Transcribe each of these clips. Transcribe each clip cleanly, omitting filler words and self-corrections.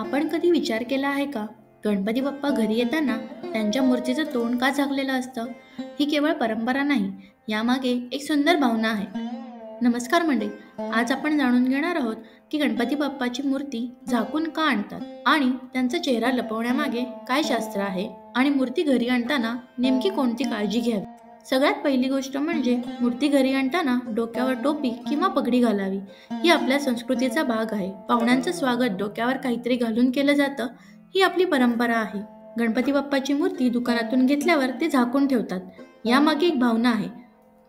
आपण कधी विचार केला आहे का? गणपती बाप्पा घरी येताना त्यांच्या मूर्तीचं तोंड का झाकलेलं असतं? ही केवळ परंपरा नाही, यामागे एक सुंदर भावना आहे. नमस्कार मंडळी, आज आपण जाणून घेणार आहोत की गणपती बाप्पाची मूर्ती झाकून का आणतात आणि त्यांचा चेहरा लपवण्यामागे काय शास्त्र आहे आणि मूर्ती घरी आणताना नेमकी कोणती काळजी घ्यावी. सगळ्यात पहिली गोष्ट म्हणजे मूर्ती घरी आणताना डोक्यावर टोपी किंवा पगडी घालावी. ही आपल्या संस्कृतीचा भाग आहे. पाहुण्यांचं स्वागत डोक्यावर काहीतरी घालून केलं जातं, ही आपली परंपरा आहे. गणपती बाप्पाची मूर्ती दुकानातून घेतल्यावर ते झाकून ठेवतात. यामागे एक भावना आहे.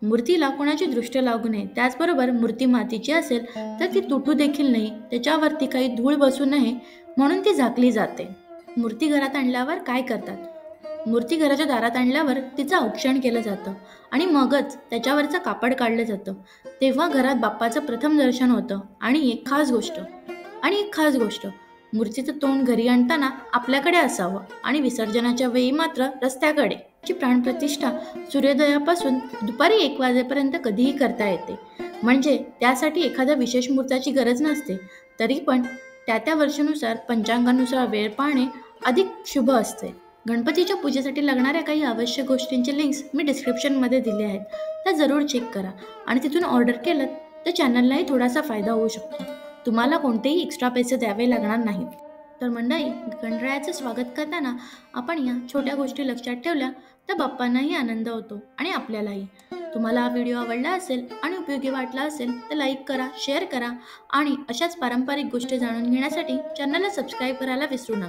मूर्तीला कोणाची दृष्टी लागू नये. त्याचबरोबर मूर्ती मातीची असेल तर ती तुटू देखील नाही, त्याच्यावरती काही धूळ बसू नये म्हणून ती झाकली जाते. मूर्ती घरात आणल्यावर काय करतात? मूर्ती घराच्या दारात आणल्यावर तिचं औक्षण केलं जातं आणि मगच त्याच्यावरचं कापड काढलं जातं. तेव्हा घरात बाप्पाचं प्रथम दर्शन होतं. आणि एक खास गोष्ट, मूर्तीचं तोंड घरी आणताना आपल्याकडे असावं आणि विसर्जनाच्या वेळी मात्र रस्त्याकडे. ची प्राणप्रतिष्ठा सूर्योदयापासून दुपारी 1 वाजेपर्यंत कधीही करता येते. म्हणजे त्यासाठी एखाद्या विशेष मुहूर्ताची गरज नसते. तरी पण त्या वर्षानुसार पंचांगानुसार वेळ पाहणे अधिक शुभ असते. गणपतीच्या पूजेसाठी लागणाऱ्या काही आवश्यक गोष्टींचे लिंक्स मी डिस्क्रिप्शनमध्ये दिले आहेत. त्या जरूर चेक करा आणि तिथून ऑर्डर केलं तर चॅनललाही थोडासा फायदा होऊ शकतो. तुम्हाला कोणतेही एक्स्ट्रा पैसे द्यावे लागणार नाहीत. तर मंडळी, गणरायाचं स्वागत करताना आपण या छोट्या गोष्टी लक्षात ठेवल्या तर बाप्पांनाही आनंद होतो आणि आपल्यालाही. तुम्हाला हा व्हिडिओ आवडला असेल आणि उपयोगी वाटला असेल तर लाईक करा, शेअर करा आणि अशाच पारंपरिक गोष्टी जाणून घेण्यासाठी चॅनलला सबस्क्राईब करायला विसरू नका.